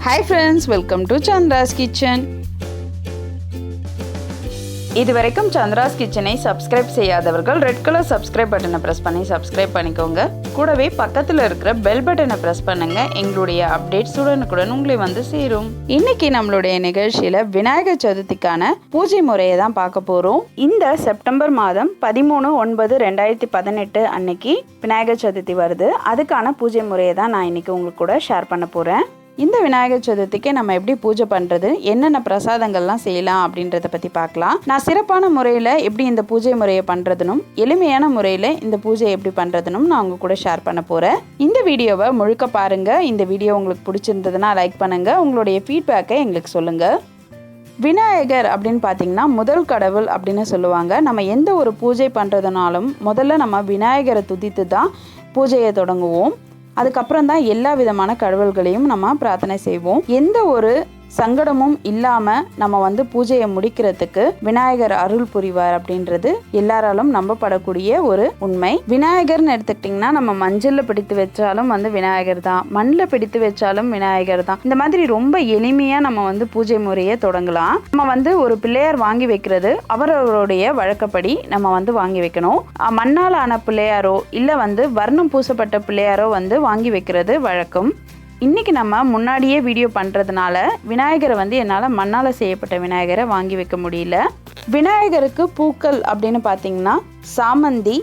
Hi friends, welcome to Chandra's Kitchen. இதுவரைக்கும் சந்திராஸ் கிச்சனை subscribe செய்யாதவர்கள் ரெட் கலர் சப்ஸ்கிரைப் பட்டனை ப்ரெஸ் பண்ணி சப்ஸ்கிரைப் பண்ணிக்கோங்க. கூடவே பக்கத்தில் இருக்கிற பெல் பட்டனை ப்ரெஸ் பண்ணுங்க. எங்களுடைய அப்டேட்ஸ் உடனுக்குடன் உங்களை வந்து சேரும். இன்னைக்கு நம்மளுடைய நிகழ்ச்சியில விநாயகர் சதுர்த்திக்கான பூஜை முறையை தான் பார்க்க போறோம். இந்த செப்டம்பர் மாதம் 13/9/2018 அன்னைக்கு விநாயகர் சதுர்த்தி வருது. அதுக்கான பூஜை முறையை தான் நான் இன்னைக்கு உங்களுக்கு கூட ஷேர் பண்ண போறேன். இந்த விநாயகர் சதுர்த்திக்கு நம்ம எப்படி பூஜை பண்ணுறது, என்னென்ன பிரசாதங்கள்லாம் செய்யலாம் அப்படின்றத பற்றி பார்க்கலாம். நான் சிறப்பான முறையில் எப்படி இந்த பூஜை முறையை பண்ணுறதுனும் எளிமையான முறையில் இந்த பூஜை எப்படி பண்ணுறதுனும் நான் உங்க கூட ஷேர் பண்ண போகிறேன். இந்த வீடியோவை முழுக்க பாருங்கள். இந்த வீடியோ உங்களுக்கு பிடிச்சிருந்ததுன்னா லைக் பண்ணுங்கள். உங்களுடைய ஃபீட்பேக்கை எங்களுக்கு சொல்லுங்கள். விநாயகர் அப்படின்னு பார்த்தீங்கன்னா முதல் கடவுள் அப்படின்னு சொல்லுவாங்க. நம்ம எந்த ஒரு பூஜை பண்ணுறதுனாலும் முதல்ல நம்ம விநாயகரை துதித்து தான் பூஜையை தொடங்குவோம். அதுக்கப்புறம் தான் எல்லா விதமான கடவுள்களையும் நம்ம பிரார்த்தனை செய்வோம். எந்த ஒரு சங்கடமும் இல்லாமல் நம்ம வந்து பூஜையை முடிக்கிறதுக்கு விநாயகர் அருள் புரிவார் அப்படின்றது எல்லாராலும் நம்பப்படக்கூடிய ஒரு உண்மை. விநாயகர்னு எடுத்துக்கிட்டிங்கன்னா நம்ம மஞ்சளில் பிடித்து வச்சாலும் வந்து விநாயகர் தான், மண்ணில் பிடித்து வச்சாலும் விநாயகர் தான். இந்த மாதிரி ரொம்ப எளிமையாக நம்ம வந்து பூஜை முறையை தொடங்கலாம். நம்ம வந்து ஒரு பிள்ளையார் வாங்கி வைக்கிறது அவரவருடைய வழக்கப்படி நம்ம வந்து வாங்கி வைக்கணும். மண்ணால் ஆன பிள்ளையாரோ இல்லை வந்து வர்ணம் பூசப்பட்ட பிள்ளையாரோ வந்து வாங்கி வைக்கிறது வழக்கம். இன்றைக்கி நம்ம முன்னாடியே வீடியோ பண்ணுறதுனால விநாயகரை வந்து என்னால் மண்ணால் செய்யப்பட்ட விநாயகரை வாங்கி வைக்க முடியல. விநாயகருக்கு பூக்கள் அப்படின்னு பார்த்தீங்கன்னா சாமந்தி,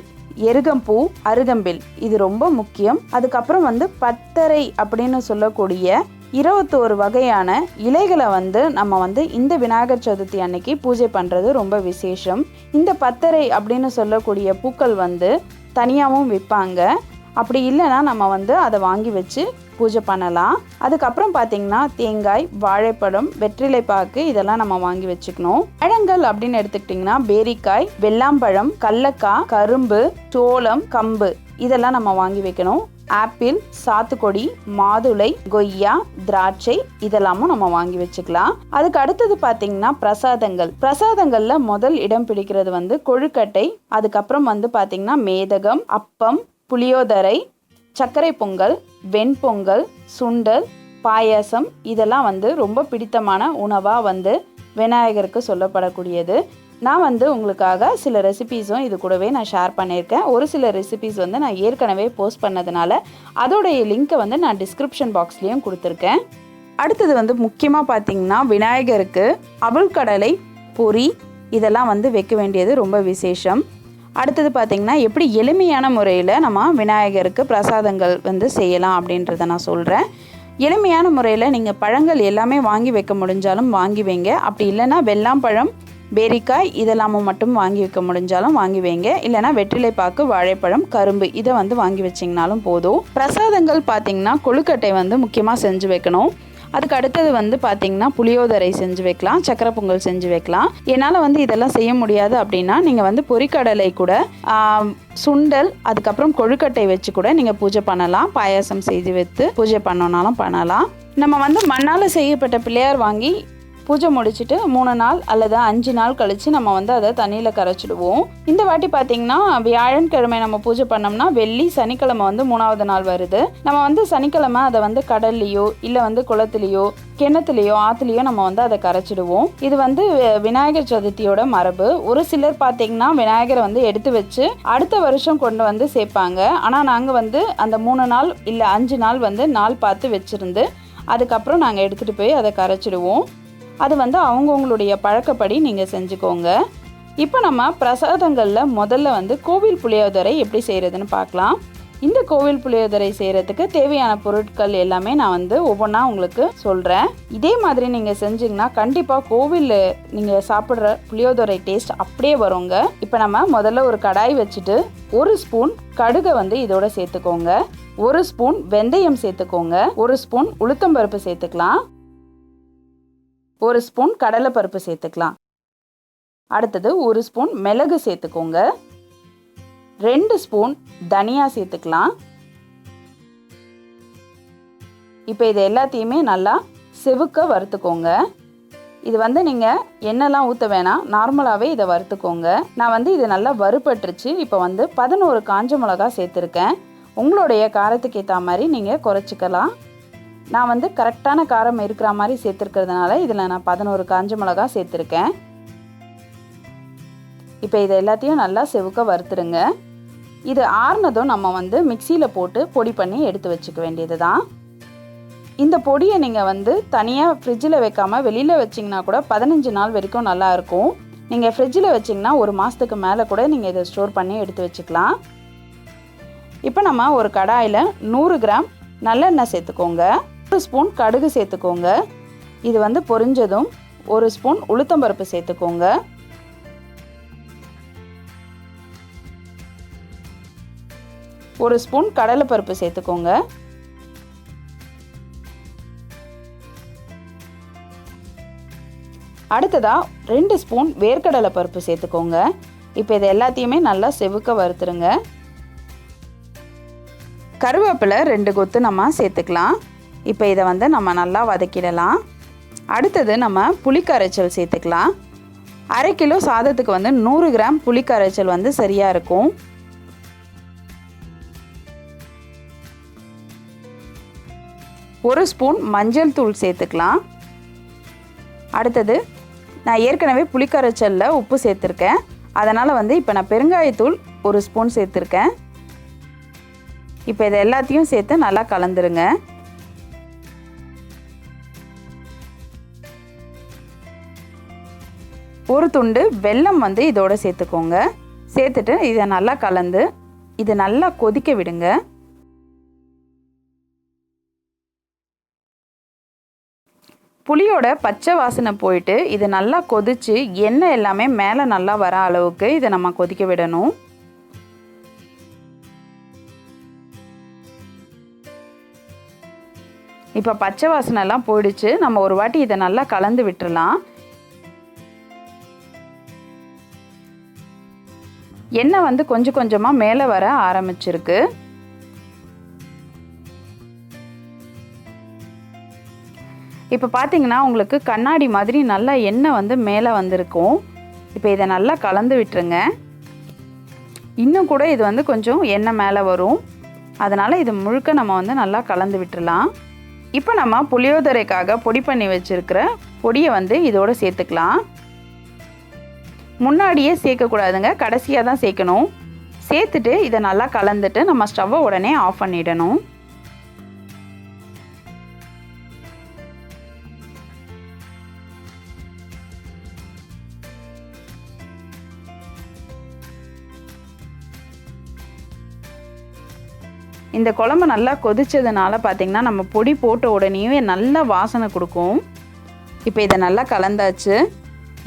எருகம்பூ, அருகம்பில் இது ரொம்ப முக்கியம். அதுக்கப்புறம் வந்து பத்தரை அப்படின்னு சொல்லக்கூடிய 21 வகையான இலைகளை வந்து நம்ம வந்து இந்த விநாயகர் சதுர்த்தி அன்னைக்கு பூஜை பண்ணுறது ரொம்ப விசேஷம். இந்த பத்தரை அப்படின்னு சொல்லக்கூடிய பூக்கள் வந்து தனியாகவும் விற்பாங்க. அப்படி இல்லைன்னா நம்ம வந்து அதை வாங்கி வச்சு பூஜை பண்ணலாம். அதுக்கப்புறம் பார்த்தீங்கன்னா தேங்காய், வாழைப்பழம், வெற்றிலை பாக்கு இதெல்லாம் நம்ம வாங்கி வச்சுக்கணும். பழங்கள் அப்படின்னு எடுத்துக்கிட்டிங்கன்னா பேரிக்காய், வெள்ளாம்பழம், கடலக்காய், கரும்பு, சோளம், கம்பு இதெல்லாம் நம்ம வாங்கி வைக்கணும். ஆப்பிள், சாத்துக்கொடி, மாதுளை, கொய்யா, திராட்சை இதெல்லாமும் நம்ம வாங்கி வச்சுக்கலாம். அதுக்கு அடுத்தது பார்த்தீங்கன்னா பிரசாதங்கள்ல முதல் இடம் பிடிக்கிறது வந்து கொழுக்கட்டை. அதுக்கப்புறம் வந்து பார்த்தீங்கன்னா மேதகம், அப்பம், புளியோதரை, சர்க்கரை பொங்கல், வெண்பொங்கல், சுண்டல், பாயசம் இதெல்லாம் வந்து ரொம்ப பிடித்தமான உணவாக வந்து விநாயகருக்கு சொல்லப்படக்கூடியது. நான் வந்து உங்களுக்காக சில ரெசிபீஸும் இது கூடவே நான் ஷேர் பண்ணியிருக்கேன். ஒரு சில ரெசிபீஸ் வந்து நான் ஏற்கனவே போஸ்ட் பண்ணதுனால அதோடைய லிங்க்கை வந்து நான் டிஸ்கிரிப்ஷன் பாக்ஸ்லேயும் கொடுத்துருக்கேன். அடுத்தது வந்து முக்கியமாக பார்த்தீங்கன்னா விநாயகருக்கு அவல்கடலை, பொரி இதெல்லாம் வந்து வைக்க வேண்டியது ரொம்ப விசேஷம். அடுத்தது பார்த்திங்கன்னா எப்படி எளிமையான முறையில் நம்ம விநாயகருக்கு பிரசாதங்கள் வந்து செய்யலாம் அப்படின்றத நான் சொல்கிறேன். எளிமையான முறையில் நீங்கள் பழங்கள் எல்லாமே வாங்கி வைக்க முடிஞ்சாலும் வாங்கி வைங்க. அப்படி இல்லைன்னா வெள்ளாம்பழம், பேரிக்காய் இதெல்லாமும் மட்டும் வாங்கி வைக்க முடிஞ்சாலும் வாங்கி வைங்க. இல்லைனா வெற்றிலை பாக்கு, வாழைப்பழம், கரும்பு இதை வந்து வாங்கி வச்சிங்கனாலும் போதும். பிரசாதங்கள் பார்த்திங்கன்னா கொழுக்கட்டை வந்து முக்கியமாக செஞ்சு வைக்கணும். அதுக்கு அடுத்தது வந்து பார்த்திங்கன்னா புளியோதரை செஞ்சு வைக்கலாம், சக்கரை பொங்கல் செஞ்சு வைக்கலாம். என்னால் வந்து இதெல்லாம் செய்ய முடியாது அப்படின்னா நீங்கள் வந்து பொரிக்கடலை கூட, சுண்டல், அதுக்கப்புறம் கொழுக்கட்டை வச்சு கூட நீங்கள் பூஜை பண்ணலாம். பாயசம் செய்து வைத்து பூஜை பண்ணோன்னாலும் பண்ணலாம். நம்ம வந்து மண்ணால் செய்யப்பட்ட பிள்ளையார் வாங்கி பூஜை முடிச்சுட்டு 3 நாள் அல்லது 5 நாள் கழித்து நம்ம வந்து அதை தண்ணியில் கரைச்சிடுவோம். இந்த வாட்டி பார்த்திங்கன்னா வியாழக்கிழமை நம்ம பூஜை பண்ணோம்னா வெள்ளி, சனிக்கிழமை வந்து 3ஆவது நாள் வருது. நம்ம வந்து சனிக்கிழமை அதை வந்து கடல்லையோ இல்லை வந்து குளத்துலையோ கிணத்துலையோ ஆற்றுலையோ நம்ம வந்து அதை கரைச்சிடுவோம். இது வந்து விநாயகர் சதுர்த்தியோட மரபு. ஒரு சிலர் பார்த்திங்கன்னா விநாயகரை வந்து எடுத்து வச்சு அடுத்த வருஷம் கொண்டு வந்து சேர்ப்பாங்க. ஆனால் நாங்கள் வந்து அந்த 3 நாள் இல்லை 5 நாள் வந்து நாள் பார்த்து வச்சுருந்து அதுக்கப்புறம் நாங்கள் எடுத்துகிட்டு போய் அதை கரைச்சிடுவோம். அது வந்து அவங்கவுங்களுடைய பழக்கப்படி நீங்கள் செஞ்சுக்கோங்க. இப்போ நம்ம பிரசாதங்களில் முதல்ல வந்து கோவில் புளியோதரை எப்படி செய்கிறதுன்னு பார்க்கலாம். இந்த கோவில் புளியோதரை செய்கிறதுக்கு தேவையான பொருட்கள் எல்லாமே நான் வந்து ஒவ்வொன்றா உங்களுக்கு சொல்கிறேன். இதே மாதிரி நீங்கள் செஞ்சிங்கன்னா கண்டிப்பாக கோவிலில் நீங்கள் சாப்பிட்ற புளியோதரை டேஸ்ட் அப்படியே வருங்க. இப்போ நம்ம முதல்ல ஒரு கடாய் வச்சுட்டு 1 ஸ்பூன் கடுகை வந்து இதோட சேர்த்துக்கோங்க. 1 ஸ்பூன் வெந்தயம் சேர்த்துக்கோங்க. 1 ஸ்பூன் உளுத்தம்பருப்பு சேர்த்துக்கலாம். 1 ஸ்பூன் கடலைப்பருப்பு சேர்த்துக்கலாம். அடுத்தது 1 ஸ்பூன் மிளகு சேர்த்துக்கோங்க. 2 ஸ்பூன் தனியா சேர்த்துக்கலாம். இப்போ இது எல்லாத்தையுமே நல்லா செவுக்க வறுத்துக்கோங்க. இது வந்து நீங்கள் எண்ணெய்லாம் ஊற்ற வேணாம், நார்மலாகவே இதை வறுத்துக்கோங்க. நான் வந்து இது நல்லா வறுபட்டுருச்சு. இப்போ வந்து 11 காஞ்ச மிளகா சேர்த்துருக்கேன். உங்களுடைய காரத்துக்கு ஏற்ற மாதிரி நீங்கள் குறைச்சிக்கலாம். நான் வந்து கரெக்டான காரம் இருக்கிற மாதிரி சேர்த்துருக்கிறதுனால இதில் நான் 11 காஞ்ச மிளகா சேர்த்துருக்கேன். இப்போ இதை எல்லாத்தையும் நல்லா செவுக்க வறுத்துருங்க. இது ஆறுனதும் நம்ம வந்து மிக்சியில் போட்டு பொடி பண்ணி எடுத்து வச்சுக்க வேண்டியது தான். இந்த பொடியை நீங்கள் வந்து தனியாக ஃப்ரிட்ஜில் வைக்காமல் வெளியில் வச்சிங்கன்னா கூட 15 நாள் வரைக்கும் நல்லாயிருக்கும். நீங்கள் ஃப்ரிட்ஜில் வச்சிங்கன்னா 1 மாதத்துக்கு மேலே கூட நீங்கள் இதை ஸ்டோர் பண்ணி எடுத்து வச்சுக்கலாம். இப்போ நம்ம ஒரு கடாயில் 100 கிராம் நல்லெண்ணெய் சேர்த்துக்கோங்க. 1 ஸ்பூன் கடுகு சேர்த்துக்கோங்க. இது வந்து பொரிஞ்சதும் 1 ஸ்பூன் உளுத்தம்பருப்பு சேர்த்துக்கோங்க. 1 ஸ்பூன் கடலைப்பருப்பு சேர்த்துக்கோங்க. அடுத்ததாக 2 ஸ்பூன் வேர்க்கடலை பருப்பு சேர்த்துக்கோங்க. இப்போ இது எல்லாத்தையுமே நல்லா செவுக்க வறுத்துருங்க. கருவேப்பிலை 2 கொத்து நம்ம சேர்த்துக்கலாம். இப்போ இதை வந்து நம்ம நல்லா வதக்கிடலாம். அடுத்தது நம்ம புளிக்கரைச்சல் சேர்த்துக்கலாம். 1/2 கிலோ சாதத்துக்கு வந்து 100 கிராம் புளிக்கரைச்சல் வந்து சரியாக இருக்கும். ஒரு ஸ்பூன் மஞ்சள் தூள் சேர்த்துக்கலாம். அடுத்தது நான் ஏற்கனவே புளிக்கரைச்சலில் உப்பு சேர்த்துருக்கேன். அதனால் வந்து இப்போ நான் பெருங்காயத்தூள் 1 ஸ்பூன் சேர்த்துருக்கேன். இப்போ இதை எல்லாத்தையும் சேர்த்து நல்லா கலந்துருங்க. ஒரு துண்டு வெல்லம் வந்து இதோட சேர்த்துக்கோங்க. சேர்த்துட்டு இதை நல்லா கலந்து இது நல்லா கொதிக்க விடுங்க. புளியோட பச்சை வாசனை போயிட்டு இது நல்லா கொதித்து எண்ணெய் எல்லாமே மேலே நல்லா வர அளவுக்கு இதை நம்ம கொதிக்க விடணும். இப்போ பச்சை வாசனைலாம் போயிடுச்சு. நம்ம ஒரு வாட்டி இதை நல்லா கலந்து விட்டுறலாம். எண்ணெய் வந்து கொஞ்சம் கொஞ்சமாக மேலே வர ஆரம்பிச்சிருக்கு. இப்போ பார்த்தீங்கன்னா உங்களுக்கு கண்ணாடி மாதிரி நல்லா எண்ணெய் வந்து மேலே வந்திருக்கும். இப்போ இதை நல்லா கலந்து விட்டுருங்க. இன்னும் கூட இது வந்து கொஞ்சம் எண்ணெய் மேலே வரும். அதனால் இது முழுக்க நம்ம வந்து நல்லா கலந்து விட்டுடலாம். இப்போ நம்ம புளியோதரைக்காக பொடி பண்ணி வச்சுருக்கிற பொடியை வந்து இதோடு சேர்த்துக்கலாம். முன்னாடியே சேர்க்கக்கூடாதுங்க, கடைசியாக தான் சேர்க்கணும். சேர்த்துட்டு இதை நல்லா கலந்துட்டு நம்ம ஸ்டவ்வை உடனே ஆஃப் பண்ணிடணும். இந்த குழம்பு நல்லா கொதிச்சதுனால பார்த்திங்கன்னா நம்ம பொடி போட்ட உடனேயே நல்லா வாசனை கொடுக்கும். இப்போ இதை நல்லா கலந்தாச்சு.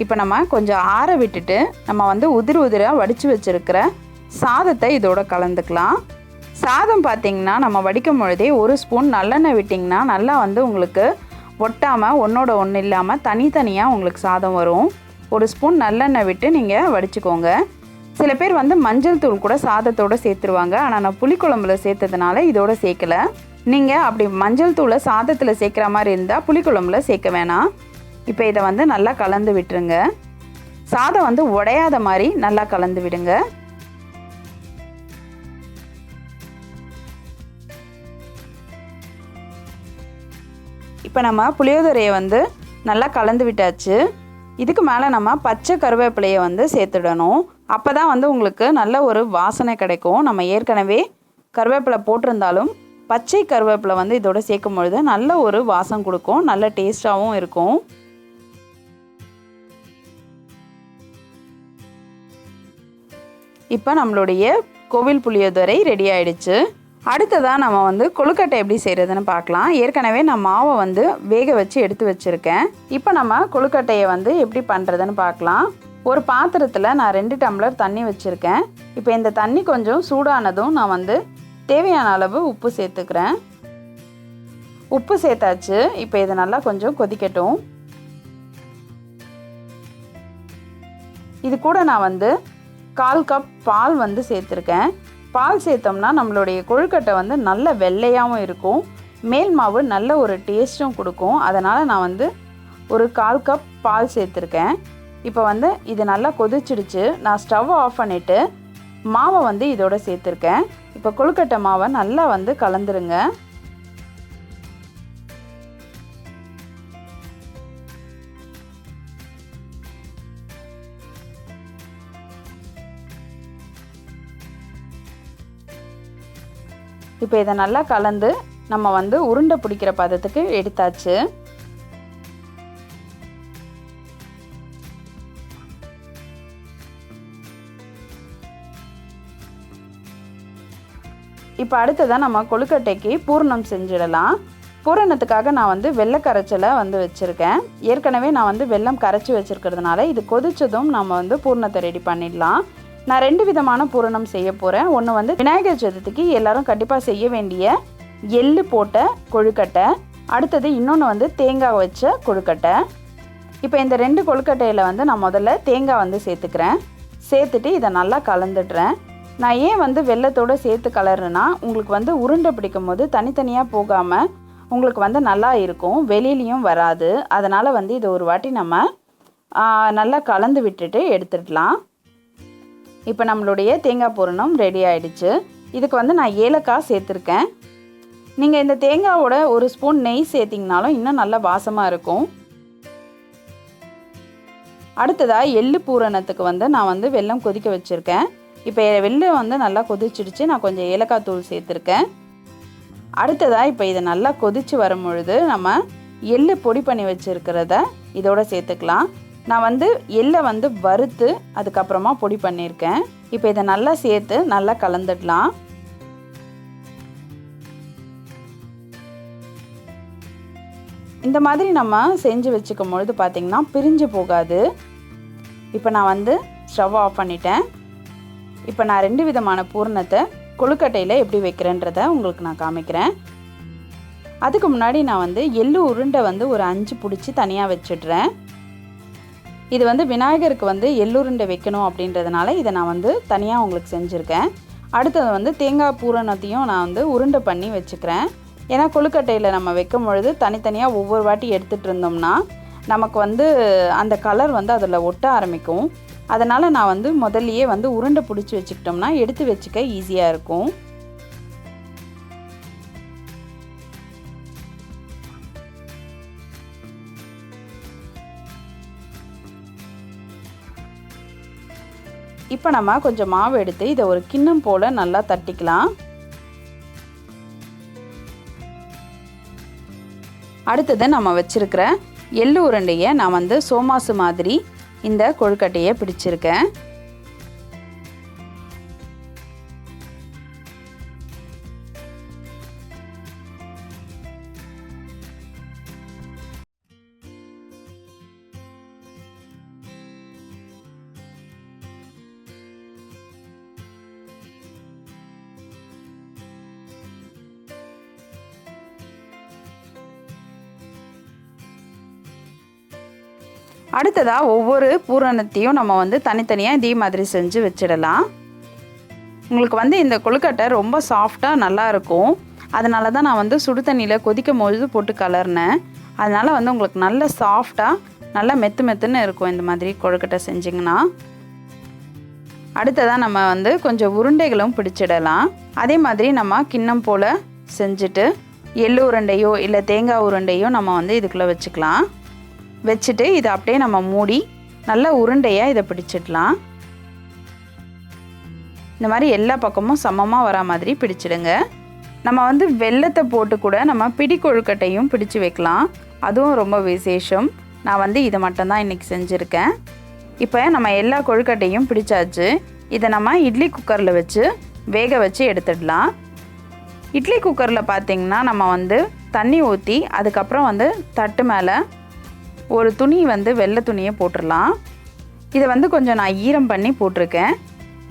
இப்போ நம்ம கொஞ்சம் ஆற விட்டுட்டு நம்ம வந்து உதிராக வடித்து வச்சுருக்கிற சாதத்தை இதோட கலந்துக்கலாம். சாதம் பார்த்திங்கன்னா நம்ம வடிக்கும் பொழுதே 1 ஸ்பூன் நல்லெண்ணெய் விட்டிங்கன்னா நல்லா வந்து உங்களுக்கு ஒட்டாமல் ஒன்றோட ஒன்று இல்லாமல் தனித்தனியாக உங்களுக்கு சாதம் வரும். 1 ஸ்பூன் நல்லெண்ணெய் விட்டு நீங்கள் வடிச்சுக்கோங்க. சில பேர் வந்து மஞ்சள் தூள் கூட சாதத்தோடு சேர்த்துருவாங்க. ஆனால் நான் புளிக்குழம்புல சேர்த்ததுனால இதோட சேர்க்கலை. நீங்கள் அப்படி மஞ்சள் தூளை சாதத்தில் சேர்க்குற மாதிரி இருந்தால் புளிக்குழம்புல சேர்க்க வேணாம். இப்போ இதை வந்து நல்லா கலந்து விட்டுருங்க. சாதம் வந்து உடையாத மாதிரி நல்லா கலந்து விடுங்க. இப்போ நம்ம புளியோதரையை வந்து நல்லா கலந்து விட்டாச்சு. இதுக்கு மேலே நம்ம பச்சை கருவேப்பிலையை வந்து சேர்த்துடணும். அப்போ தான் வந்து உங்களுக்கு நல்ல ஒரு வாசனை கிடைக்கும். நம்ம ஏற்கனவே கருவேப்பிலை போட்டிருந்தாலும் பச்சை கருவேப்பிலை வந்து இதோட சேர்க்கும் பொழுது நல்ல ஒரு வாசம் கொடுக்கும், நல்ல டேஸ்ட்டாகவும் இருக்கும். இப்போ நம்மளுடைய கோவில் புளியோதரை ரெடி ஆயிடுச்சு. அடுத்ததாக நம்ம வந்து கொழுக்கட்டை எப்படி செய்கிறதுன்னு பார்க்கலாம். ஏற்கனவே நான் மாவை வந்து வேக வச்சு எடுத்து வச்சுருக்கேன். இப்போ நம்ம கொழுக்கட்டையை வந்து எப்படி பண்ணுறதுன்னு பார்க்கலாம். ஒரு பாத்திரத்தில் நான் 2 டம்ளர் தண்ணி வச்சுருக்கேன். இப்போ இந்த தண்ணி கொஞ்சம் சூடானதும் நான் வந்து தேவையான அளவு உப்பு சேர்த்துக்கிறேன். உப்பு சேர்த்தாச்சு. இப்போ இதை நல்லா கொஞ்சம் கொதிக்கட்டும். இது கூட நான் வந்து 1/4 கப் பால் வந்து சேர்த்துருக்கேன். பால் சேர்த்தோம்னா நம்மளுடைய கொழுக்கட்டை வந்து நல்ல வெள்ளையாகவும் இருக்கும், மேல் மாவு நல்ல ஒரு டேஸ்ட்டும் கொடுக்கும். அதனால் நான் வந்து ஒரு 1/4 கப் பால் சேர்த்துருக்கேன். இப்போ வந்து இது நல்லா கொதிச்சிடுச்சு. நான் ஸ்டவ் ஆஃப் பண்ணிவிட்டு மாவை வந்து இதோட சேர்த்துருக்கேன். இப்போ கொழுக்கட்டை மாவை நல்லா வந்து கலந்துருங்க. இப்போ இதை நல்லா கலந்து நம்ம வந்து உருண்டை பிடிக்கிற பதத்துக்கு எடுத்தாச்சு. இப்போ அடுத்ததான் நம்ம கொழுக்கட்டைக்கு பூரணம் செஞ்சிடலாம். பூரணத்துக்காக நான் வந்து வெள்ளை கரைச்சலை வந்து வச்சுருக்கேன். ஏற்கனவே நான் வந்து வெல்லம் கரைச்சி வச்சுருக்கிறதுனால இது கொதிச்சதும் நம்ம வந்து பூரணத்தை ரெடி பண்ணிடலாம். நான் 2 விதமான பூரணம் செய்ய போகிறேன். ஒன்று வந்து விநாயகர் சதுர்த்திக்கு எல்லோரும் கண்டிப்பாக செய்ய வேண்டிய எள்ளு போட்ட கொழுக்கட்டை, அடுத்தது இன்னொன்று வந்து தேங்காய் வச்ச கொழுக்கட்டை. இப்போ இந்த 2 கொழுக்கட்டையில் வந்து நான் முதல்ல தேங்காய் வந்து சேர்த்துக்கிறேன். சேர்த்துட்டு இதை நல்லா கலந்துடுறேன். நான் ஏன் வந்து வெல்லத்தோடு சேர்த்து கலருன்னா உங்களுக்கு வந்து உருண்டை பிடிக்கும் போது தனித்தனியாக போகாமல் உங்களுக்கு வந்து நல்லா இருக்கும், வெளியிலையும் வராது. அதனால் வந்து இது ஒரு வாட்டி நம்ம நல்லா கலந்து விட்டுட்டு எடுத்துடலாம். இப்போ நம்மளுடைய தேங்காய் பூரணம் ரெடி ஆகிடுச்சு. இதுக்கு வந்து நான் ஏலக்காய் சேர்த்துருக்கேன். நீங்கள் இந்த தேங்காவோட ஒரு ஸ்பூன் நெய் சேர்த்திங்கனாலும் இன்னும் நல்லா வாசமாக இருக்கும். அடுத்ததாக எள்ளு பூரணத்துக்கு வந்து நான் வந்து வெல்லம் கொதிக்க வச்சுருக்கேன். இப்போ வெல்லம் வந்து நல்லா கொதிச்சிடுச்சு. நான் கொஞ்சம் ஏலக்காய் தூள் சேர்த்துருக்கேன். அடுத்ததாக இப்போ இதை நல்லா கொதித்து வரும் பொழுது நம்ம எள்ளு பொடி பண்ணி வச்சுருக்கிறத இதோட சேர்த்துக்கலாம். நான் வந்து எள்ளை வந்து வறுத்து அதுக்கப்புறமா பொடி பண்ணியிருக்கேன். இப்போ இதை நல்லா சேர்த்து நல்லா கலந்துடலாம். இந்த மாதிரி நம்ம செஞ்சு வச்சுக்கும் பொழுது பார்த்திங்கன்னா பிரிஞ்சு போகாது. இப்போ நான் வந்து ஸ்டவ் ஆஃப் பண்ணிட்டேன். இப்போ நான் 2 விதமான பூரணத்தை கொழுக்கட்டையில் எப்படி வைக்கிறேன்றதை உங்களுக்கு நான் காமிக்கிறேன். அதுக்கு முன்னாடி நான் வந்து எள்ளு உருண்டை வந்து ஒரு 5 பிடிச்சி தனியாக வச்சிடுறேன். இது வந்து விநாயகருக்கு வந்து எள்ளுருண்டை வைக்கணும் அப்படின்றதுனால இதை நான் வந்து தனியாக உங்களுக்கு செஞ்சுருக்கேன். அடுத்தது வந்து தேங்காய் பூரணத்தையும் நான் வந்து உருண்டை பண்ணி வச்சுக்கிறேன். ஏன்னா கொழுக்கட்டையில் நம்ம வைக்கும் பொழுது தனித்தனியாக ஒவ்வொரு வாட்டி எடுத்துகிட்டு இருந்தோம்னா நமக்கு வந்து அந்த கலர் வந்து அதில் ஒட்ட ஆரம்பிக்கும். அதனால் நான் வந்து முதல்லையே வந்து உருண்டை பிடிச்சி வச்சுக்கிட்டோம்னா எடுத்து வச்சுக்க ஈஸியாக இருக்கும். இப்போ நம்ம கொஞ்சம் மாவு எடுத்து இதை ஒரு கிண்ணம் போல் நல்லா தட்டிக்கலாம். அடுத்தது நம்ம வச்சுருக்கிற எள்ளு உருண்டையை நான் வந்து சோமாசு மாதிரி இந்த கொழுக்கட்டையை பிடிச்சிருக்கேன். அடுத்ததாக ஒவ்வொரு பூரணத்தையும் நம்ம வந்து தனித்தனியாக இதே மாதிரி செஞ்சு வச்சிடலாம். உங்களுக்கு வந்து இந்த கொழுக்கட்டை ரொம்ப சாஃப்டாக நல்லாயிருக்கும். அதனால தான் நான் வந்து சுடு தண்ணியில் கொதிக்கும் பொழுது போட்டு கலர்னேன். அதனால் வந்து உங்களுக்கு நல்ல சாஃப்டாக நல்லா மெத்துன்னு இருக்கும் இந்த மாதிரி கொழுக்கட்டை செஞ்சிங்கன்னா. அடுத்ததாக நம்ம வந்து கொஞ்சம் உருண்டைகளும் பிடிச்சிடலாம். அதே மாதிரி நம்ம கிண்ணம் போல் செஞ்சுட்டு எள்ளு உருண்டையோ இல்லை தேங்காய் உருண்டையோ நம்ம வந்து இதுக்குள்ளே வச்சுக்கலாம். வச்சுட்டு இதை அப்படியே நம்ம மூடி நல்லா உருண்டையாக இதை பிடிச்சிடலாம். இந்த மாதிரி எல்லா பக்கமும் சமமாக வரா மாதிரி பிடிச்சிடுங்க. நம்ம வந்து வெல்லத்தை போட்டு கூட நம்ம பிடி கொழுக்கட்டையும் பிடிச்சி வைக்கலாம். அதுவும் ரொம்ப விசேஷம். நான் வந்து இதை மட்டும்தான் இன்றைக்கி செஞ்சுருக்கேன். இப்போ நம்ம எல்லா கொழுக்கட்டையும் பிடிச்சாச்சு. இதை நம்ம இட்லி குக்கரில் வச்சு வேக வச்சு எடுத்துடலாம். இட்லி குக்கரில் பார்த்திங்கன்னா நம்ம வந்து தண்ணி ஊற்றி அதுக்கப்புறம் வந்து தட்டு மேலே ஒரு துணி வந்து வெள்ளை துணியை போட்டுடலாம். இதை வந்து கொஞ்சம் நான் ஈரம் பண்ணி போட்டிருக்கேன்.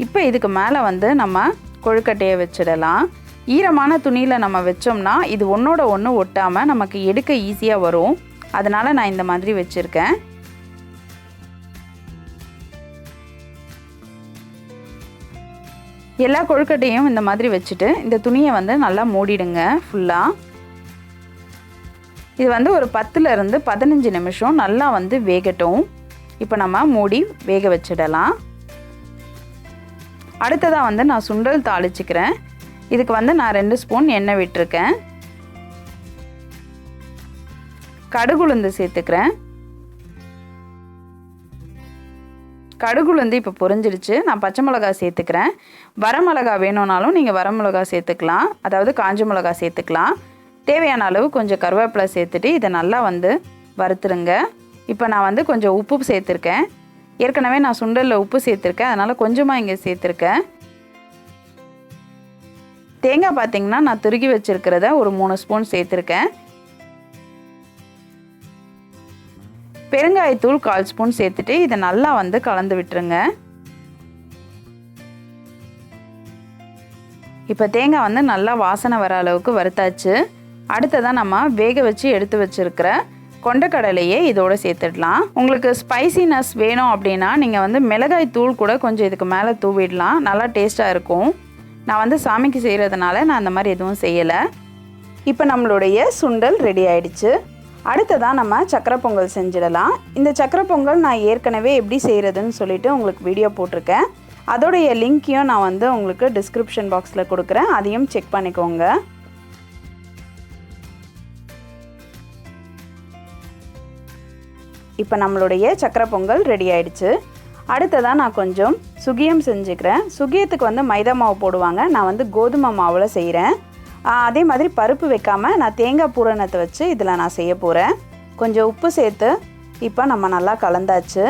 இப்போ இதுக்கு மேலே வந்து நம்ம கொழுக்கட்டையை வச்சிடலாம். ஈரமான துணியில் நம்ம வச்சோம்னா இது ஒன்றோட ஒன்று ஒட்டாமல் நமக்கு எடுக்க ஈஸியாக வரும். அதனால் நான் இந்த மாதிரி வச்சுருக்கேன். எல்லா கொழுக்கட்டையும் இந்த மாதிரி வச்சுட்டு இந்த துணியை வந்து நல்லா மூடிடுங்க ஃபுல்லாக. இது வந்து ஒரு 10லேருந்து 15 நிமிஷம் நல்லா வந்து வேகட்டும். இப்போ நம்ம மூடி வேக வச்சிடலாம். அடுத்ததாக வந்து நான் சுண்டல் தாளிச்சிக்கிறேன். இதுக்கு வந்து நான் 2 ஸ்பூன் எண்ணெய் விட்டுருக்கேன். கடுகு உளுந்து சேர்த்துக்கிறேன். கடுகுளுந்து இப்போ பொரிஞ்சிடுச்சு. நான் பச்சை மிளகா சேர்த்துக்கிறேன். வரமிளகா வேணும்னாலும் நீங்கள் வரமிளகா சேர்த்துக்கலாம், அதாவது காஞ்ச மிளகா சேர்த்துக்கலாம். தேவையான அளவு கொஞ்சம் கருவேப்பிலை சேர்த்துட்டு இதை நல்லா வந்து வறுத்துருங்க. இப்போ நான் வந்து கொஞ்சம் உப்பு சேர்த்துருக்கேன். ஏற்கனவே நான் சுண்டலில் உப்பு சேர்த்துருக்கேன், அதனால் கொஞ்சமாக இங்கே சேர்த்துருக்கேன். தேங்காய் பார்த்திங்கன்னா நான் துருகி வச்சுருக்கிறத ஒரு 3 ஸ்பூன் சேர்த்துருக்கேன். பெருங்காயத்தூள் 1/4 ஸ்பூன் சேர்த்துட்டு இதை நல்லா வந்து கலந்து விட்டுருங்க. இப்போ தேங்காய் வந்து நல்லா வாசனை வர அளவுக்கு வறுத்தாச்சு. அடுத்ததாக நம்ம வேக வச்சு எடுத்து வச்சுருக்கிற கொண்டக்கடலையே இதோடு சேர்த்துடலாம். உங்களுக்கு ஸ்பைசினஸ் வேணும் அப்படின்னா நீங்கள் வந்து மிளகாய் தூள் கூட கொஞ்சம் இதுக்கு மேலே தூவிடலாம், நல்லா டேஸ்ட்டாக இருக்கும். நான் வந்து சாமிக்கு செய்கிறதுனால நான் அந்த மாதிரி எதுவும் செய்யலை. இப்போ நம்மளுடைய சுண்டல் ரெடி ஆயிடுச்சு. அடுத்ததாக நம்ம சக்கரை பொங்கல் செஞ்சிடலாம். இந்த சக்கரை பொங்கல் நான் ஏற்கனவே எப்படி செய்கிறதுன்னு சொல்லிட்டு உங்களுக்கு வீடியோ போட்டிருக்கேன். அதோடைய லிங்க்கையும் நான் வந்து உங்களுக்கு டிஸ்கிரிப்ஷன் பாக்ஸில் கொடுக்குறேன், அதையும் செக் பண்ணிக்கோங்க. இப்போ நம்மளுடைய சக்கரை பொங்கல் ரெடி ஆயிடுச்சு. அடுத்ததாக நான் கொஞ்சம் சுகியம் செஞ்சுக்கிறேன். சுகியத்துக்கு வந்து மைதா மாவு போடுவாங்க, நான் வந்து கோதுமை மாவில் செய்கிறேன். அதே மாதிரி பருப்பு வைக்காமல் நான் தேங்காய் பூரணத்தை வச்சு இதில் நான் செய்ய போகிறேன். கொஞ்சம் உப்பு சேர்த்து இப்போ நம்ம நல்லா கலந்தாச்சு.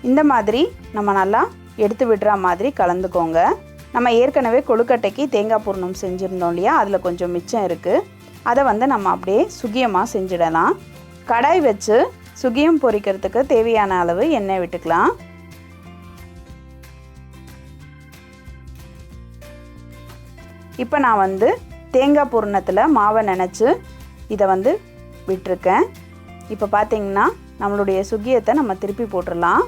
இந்த மாதிரி நம்ம நல்லா எடுத்து விடுற மாதிரி கலந்துக்கோங்க. நம்ம ஏற்கனவே கொழுக்கட்டைக்கு தேங்காய் பூரணம் செஞ்சுருந்தோம் இல்லையா, அதில் கொஞ்சம் மிச்சம் இருக்குது. அதை வந்து நம்ம அப்படியே சுகியமாக செஞ்சிடலாம். கடாய் வச்சு சுகியம் பொரிக்கிறதுக்கு தேவையான அளவு எண்ணெய் விட்டுக்கலாம். இப்போ நான் வந்து தேங்காய் பூரணத்தில் மாவை நினச்சி இதை வந்து விட்டுருக்கேன். இப்போ பார்த்திங்கன்னா நம்மளுடைய சுகியத்தை நம்ம திருப்பி போட்டுடலாம்.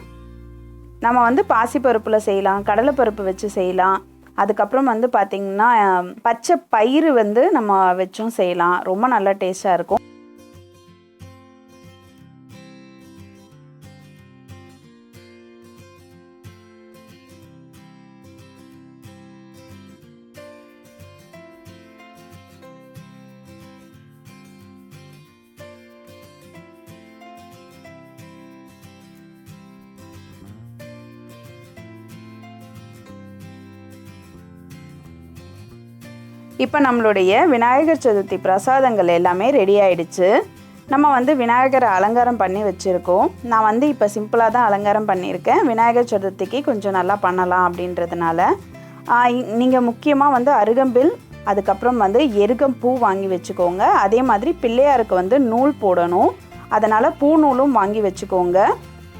நம்ம வந்து பாசிப்பருப்பில் செய்யலாம், கடலைப்பருப்பு வச்சு செய்யலாம். அதுக்கப்புறம் வந்து பார்த்திங்கன்னா பச்சை பயிறு வந்து நம்ம வச்சும் செய்யலாம், ரொம்ப நல்லா டேஸ்ட்டாக இருக்கும். இப்போ நம்மளுடைய விநாயகர் சதுர்த்தி பிரசாதங்கள் எல்லாமே ரெடி ஆயிடுச்சு. நம்ம வந்து விநாயகரை அலங்காரம் பண்ணி வச்சுருக்கோம். நான் வந்து இப்போ சிம்பிளாக தான் அலங்காரம் பண்ணியிருக்கேன். விநாயகர் சதுர்த்திக்கு கொஞ்சம் நல்லா பண்ணலாம் அப்படின்றதுனால நீங்கள் முக்கியமாக வந்து அருகம்பில், அதுக்கப்புறம் வந்து எருகம்பூ வாங்கி வச்சுக்கோங்க. அதே மாதிரி பிள்ளையாருக்கு வந்து நூல் போடணும், அதனால் பூநூலும் வாங்கி வச்சுக்கோங்க.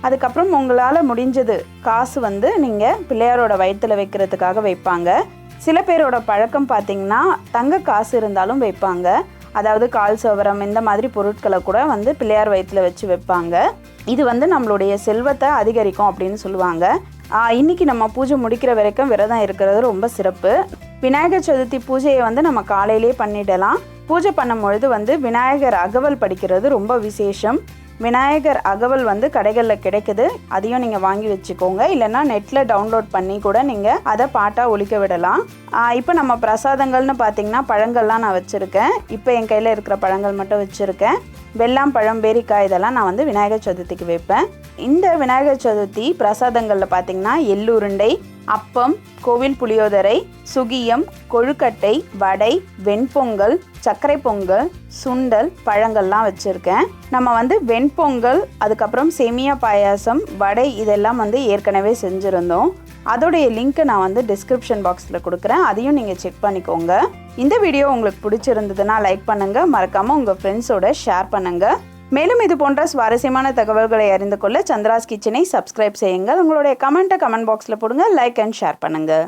அதுக்கப்புறம் உங்களால் முடிஞ்சது காசு வந்து நீங்கள் பிள்ளையாரோட வயிற்றில் வைக்கிறதுக்காக வைப்பாங்க. சில பேரோட பழக்கம் பார்த்திங்கன்னா தங்க காசு இருந்தாலும் வைப்பாங்க, அதாவது கால் சவரம் இந்த மாதிரி பொருட்களை கூட வந்து பிள்ளையார் வயிற்றில் வச்சு வைப்பாங்க. இது வந்து நம்மளுடைய செல்வத்தை அதிகரிக்கும் அப்படின்னு சொல்லுவாங்க. இன்றைக்கி நம்ம பூஜை முடிக்கிற வரைக்கும் விரதம் இருக்கிறது ரொம்ப சிறப்பு. விநாயகர் சதுர்த்தி பூஜையை வந்து நம்ம காலையிலே பண்ணிடலாம். பூஜை பண்ணும் பொழுது வந்து விநாயகர் அகவல் படிக்கிறது ரொம்ப விசேஷம். விநாயகர் அகவல் வந்து கடைகளில் கிடைக்குது, அதையும் நீங்கள் வாங்கி வச்சுக்கோங்க. இல்லைன்னா நெட்டில் டவுன்லோட் பண்ணி கூட நீங்கள் அதை பாட்டாக ஒலிக்க விடலாம். இப்போ நம்ம பிரசாதங்கள்னு பார்த்திங்கன்னா பழங்கள்லாம் நான் வச்சுருக்கேன். இப்போ என் கையில் இருக்கிற பழங்கள் மட்டும் வச்சுருக்கேன். வெள்ளம், பேரிக்காய் இதெல்லாம் நான் வந்து விநாயகர் சதுர்த்திக்கு வைப்பேன். இந்த விநாயகர் சதுர்த்தி பிரசாதங்களில் பார்த்திங்கன்னா எள்ளுருண்டை, அப்பம், கோவில் புளியோதரை, சுகியம், கொழுக்கட்டை, வடை, வெண்பொங்கல், சர்க்கரை பொங்கல், சுண்டல், பழங்கள்லாம் வச்சுருக்கேன். நம்ம வந்து வெண்பொங்கல், அதுக்கப்புறம் செமியா பாயாசம், வடை இதெல்லாம் வந்து ஏற்கனவே செஞ்சுருந்தோம். அதோடைய லிங்க்கை நான் வந்து டிஸ்கிரிப்ஷன் பாக்ஸில் கொடுக்குறேன், அதையும் நீங்கள் செக் பண்ணிக்கோங்க. இந்த வீடியோ உங்களுக்கு பிடிச்சிருந்ததுன்னா லைக் பண்ணுங்கள், மறக்காமல் உங்கள் ஃப்ரெண்ட்ஸோட ஷேர் பண்ணுங்கள். மேலும் இது போன்ற சுவாரஸ்யமான தகவல்களை அறிந்து கொள்ள சந்திராஸ் கிச்சனை சப்ஸ்கிரைப் செய்யுங்கள். உங்களுடைய கமெண்ட் பாக்ஸில் போடுங்க, லைக் அண்ட் ஷேர் பண்ணுங்கள்.